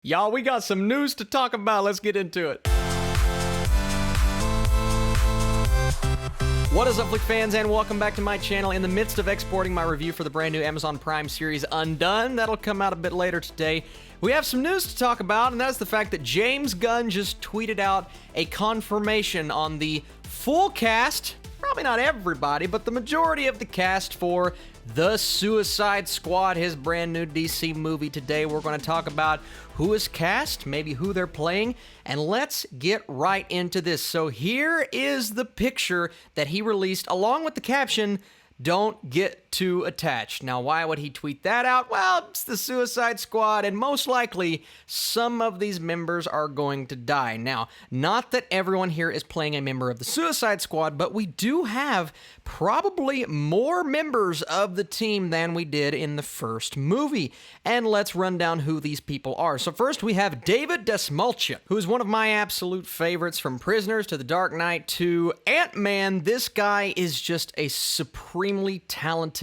Y'all, we got some news to talk about. Let's get into it. What is up, Flick fans, and welcome back to my channel. In the midst of exporting my review for the brand new Amazon Prime series Undone, that'll come out a bit later today, we have some news to talk about, and that's the fact that James Gunn just tweeted out a confirmation on the full cast, probably not everybody, but the majority of the cast for The Suicide Squad, his brand new DC movie. Today we're going to talk about who is cast, maybe who they're playing, and let's get right into this. So here is the picture that he released along with the caption, "Don't get too attached." Now, why would he tweet that out? Well, it's the Suicide Squad, and most likely some of these members are going to die. Now, not that everyone here is playing a member of the Suicide Squad, but we do have probably more members of the team than we did in the first movie. And let's run down who these people are. So first, we have David Dastmalchian, who is one of my absolute favorites, from Prisoners to The Dark Knight to Ant-Man. This guy is just a supremely talented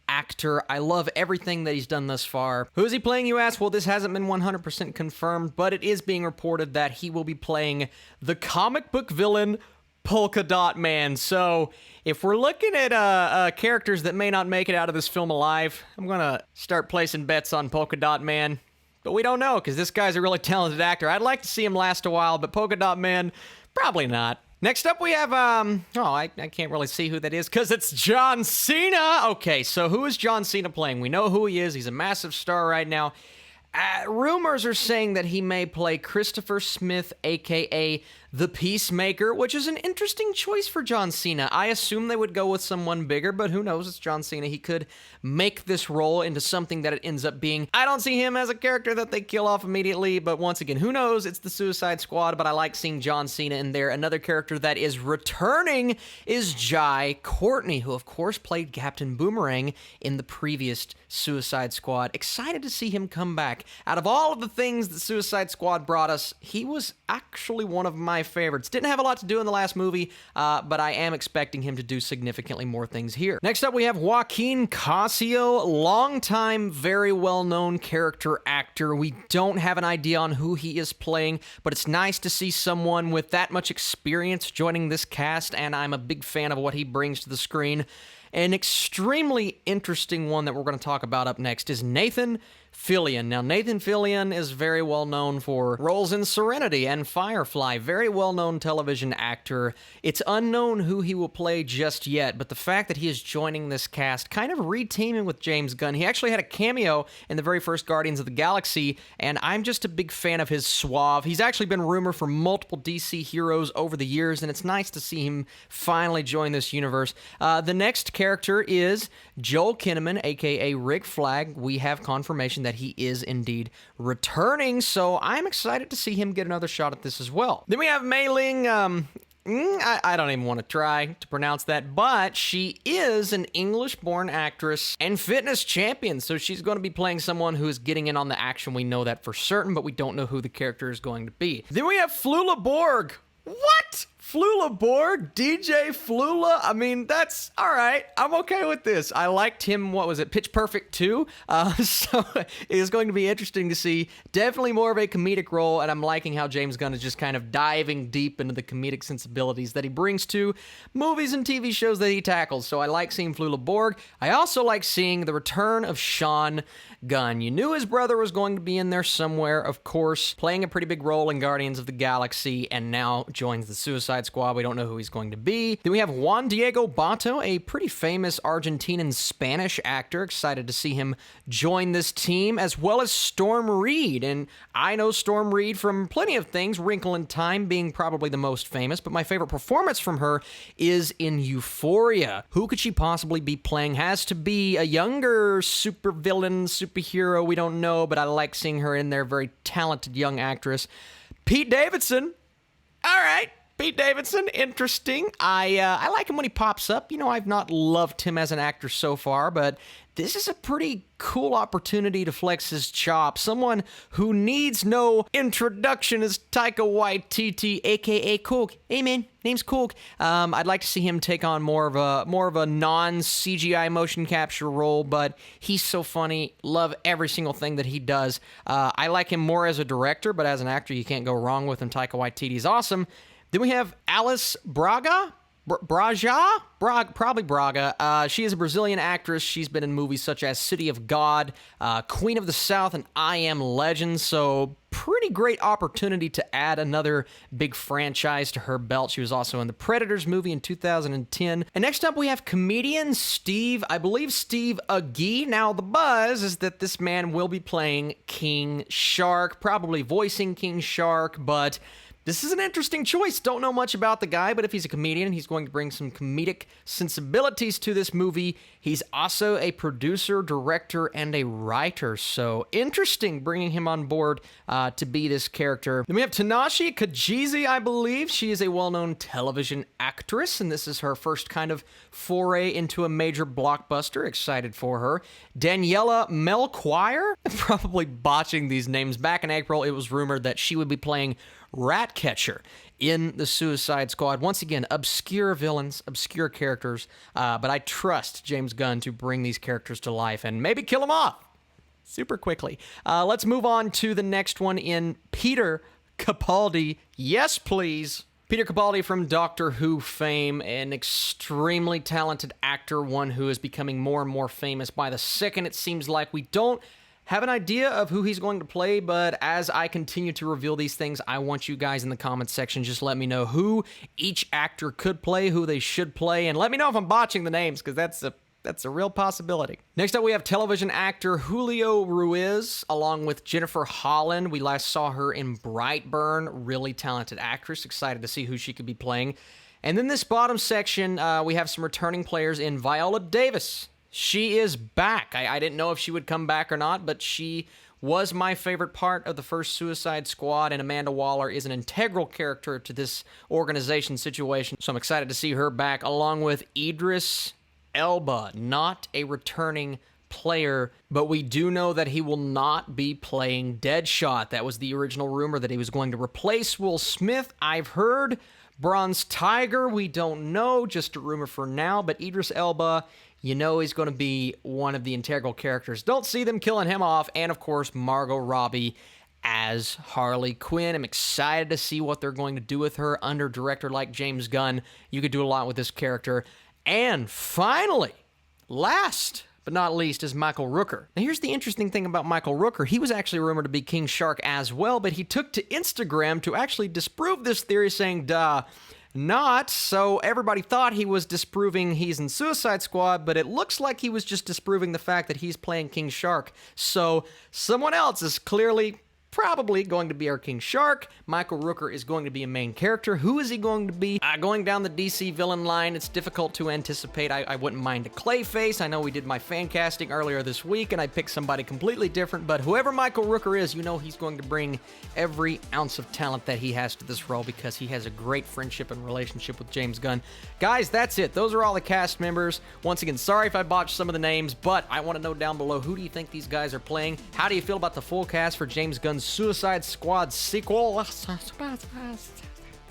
actor. I love everything that he's done thus far. Who is he playing, you ask? Well, this hasn't been 100% confirmed, but it is being reported that he will be playing the comic book villain Polka Dot Man. So if we're looking at characters that may not make it out of this film alive, I'm gonna start placing bets on Polka Dot Man. But we don't know, because this guy's a really talented actor. I'd like to see him last a while, but Polka Dot Man, probably not. Next up, we have, I can't really see who that is because it's John Cena. Okay, so who is John Cena playing? We know who he is. He's a massive star right now. Rumors are saying that he may play Christopher Smith, a.k.a. The Peacemaker, which is an interesting choice for John Cena. I assume they would go with someone bigger, but who knows? It's John Cena. He could make this role into something that it ends up being. I don't see him as a character that they kill off immediately, but once again, who knows? It's the Suicide Squad, but I like seeing John Cena in there. Another character that is returning is Jai Courtney, who of course played Captain Boomerang in the previous Suicide Squad. Excited to see him come back. Out of all of the things that Suicide Squad brought us, he was actually one of my favorites. Didn't have a lot to do in the last movie, but I am expecting him to do significantly more things here. Next up, we have Joaquin Cosio, longtime, very well-known character actor. We don't have an idea on who he is playing, but it's nice to see someone with that much experience joining this cast, and I'm a big fan of what he brings to the screen. An extremely interesting one that we're going to talk about up next is Nathan Fillion. Now, Nathan Fillion is very well known for roles in Serenity and Firefly. Very well-known television actor. It's unknown who he will play just yet, but the fact that he is joining this cast, kind of re-teaming with James Gunn. He actually had a cameo in the very first Guardians of the Galaxy, and I'm just a big fan of his suave. He's actually been rumored for multiple DC heroes over the years, and it's nice to see him finally join this universe. The next character is Joel Kinnaman, aka Rick Flag. We have confirmation that he is indeed returning, so I'm excited to see him get another shot at this as well. Then we have Mei Ling. I don't even want to try to pronounce that, but she is an English-born actress and fitness champion, so she's going to be playing someone who is getting in on the action. We know that for certain, but we don't know who the character is going to be. Then we have Flula Borg. What? Flula Borg? DJ Flula? I mean, that's all right. I'm okay with this. I liked him, what was it, Pitch Perfect 2? So it's going to be interesting to see. Definitely more of a comedic role, and I'm liking how James Gunn is just kind of diving deep into the comedic sensibilities that he brings to movies and TV shows that he tackles. So I like seeing Flula Borg. I also like seeing the return of Sean Gunn. You knew his brother was going to be in there somewhere, of course, playing a pretty big role in Guardians of the Galaxy, and now joins the Suicide Squad. We don't know who he's going to be. Then we have Juan Diego Bato, a pretty famous Argentinian Spanish actor. Excited to see him join this team, as well as Storm Reed. And I know Storm Reed from plenty of things, Wrinkle in Time being probably the most famous, but my favorite performance from her is in Euphoria. Who could she possibly be playing? Has to be a younger supervillain, superhero. We don't know, but I like seeing her in there. Very talented young actress. Pete Davidson. All right. Pete Davidson, interesting. I like him when he pops up. You know, I've not loved him as an actor so far, but this is a pretty cool opportunity to flex his chops. Someone who needs no introduction is Taika Waititi, aka Cook. Hey man, name's Cook. I'd like to see him take on more of a non-CGI motion capture role, but he's so funny. Love every single thing that he does. I like him more as a director, but as an actor, you can't go wrong with him. Taika Waititi's awesome. Then we have Alice Braga. Probably Braga. She is a Brazilian actress. She's been in movies such as City of God, Queen of the South, and I Am Legend. So pretty great opportunity to add another big franchise to her belt. She was also in the Predators movie in 2010. And next up we have comedian Steve Agee. Now the buzz is that this man will be playing King Shark, probably voicing King Shark, but this is an interesting choice. Don't know much about the guy, but if he's a comedian, he's going to bring some comedic sensibilities to this movie. He's also a producer, director, and a writer. So interesting bringing him on board to be this character. Then we have Tanashi Kajizi, I believe. She is a well-known television actress, and this is her first kind of foray into a major blockbuster. Excited for her. Daniela Melchior. I'm probably botching these names. Back in April, it was rumored that she would be playing Ratcatcher in the Suicide Squad. Once again, obscure villains, obscure characters, but I trust James Gunn to bring these characters to life and maybe kill them off super quickly. Let's move on to the next one in Peter Capaldi. Yes, please. Peter Capaldi from Doctor Who fame, an extremely talented actor, one who is becoming more and more famous by the second. It seems like we don't have an idea of who he's going to play, but as I continue to reveal these things, I want you guys in the comments section, just let me know who each actor could play, who they should play, and let me know if I'm botching the names, because that's a real possibility. Next up, we have television actor Julio Ruiz, along with Jennifer Holland. We last saw her in Brightburn, really talented actress. Excited to see who she could be playing. And then this bottom section, we have some returning players in Viola Davis. She is back. I didn't know if she would come back or not, but she was my favorite part of the first Suicide Squad, and Amanda Waller is an integral character to this organization situation, so I'm excited to see her back, along with Idris Elba, not a returning player, but we do know that he will not be playing Deadshot. That was the original rumor, that he was going to replace Will Smith. I've heard Bronze Tiger, we don't know, just a rumor for now, but Idris Elba, you know he's going to be one of the integral characters. Don't see them killing him off. And, of course, Margot Robbie as Harley Quinn. I'm excited to see what they're going to do with her under a director like James Gunn. You could do a lot with this character. And finally, last but not least, is Michael Rooker. Now, here's the interesting thing about Michael Rooker. He was actually rumored to be King Shark as well, but he took to Instagram to actually disprove this theory, saying, not. So everybody thought he was disproving he's in Suicide Squad, but it looks like he was just disproving the fact that he's playing King Shark. So someone else is clearly probably going to be our King Shark. Michael Rooker is going to be a main character. Who is he going to be? Going down the DC villain line, it's difficult to anticipate. I wouldn't mind a Clayface. I know we did my fan casting earlier this week, and I picked somebody completely different, but whoever Michael Rooker is, you know he's going to bring every ounce of talent that he has to this role, because he has a great friendship and relationship with James Gunn. Guys, that's it. Those are all the cast members. Once again, sorry if I botched some of the names, but I want to know down below, who do you think these guys are playing? How do you feel about the full cast for James Gunn's Suicide Squad sequel?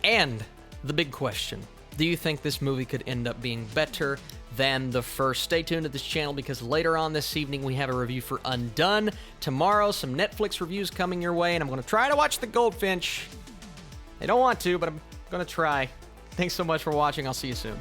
And the big question, do you think this movie could end up being better than the first? Stay tuned to this channel, because later on this evening we have a review for Undone. Tomorrow, some Netflix reviews coming your way, and I'm going to try to watch The Goldfinch. I don't want to, but I'm going to try. Thanks so much for watching. I'll see you soon.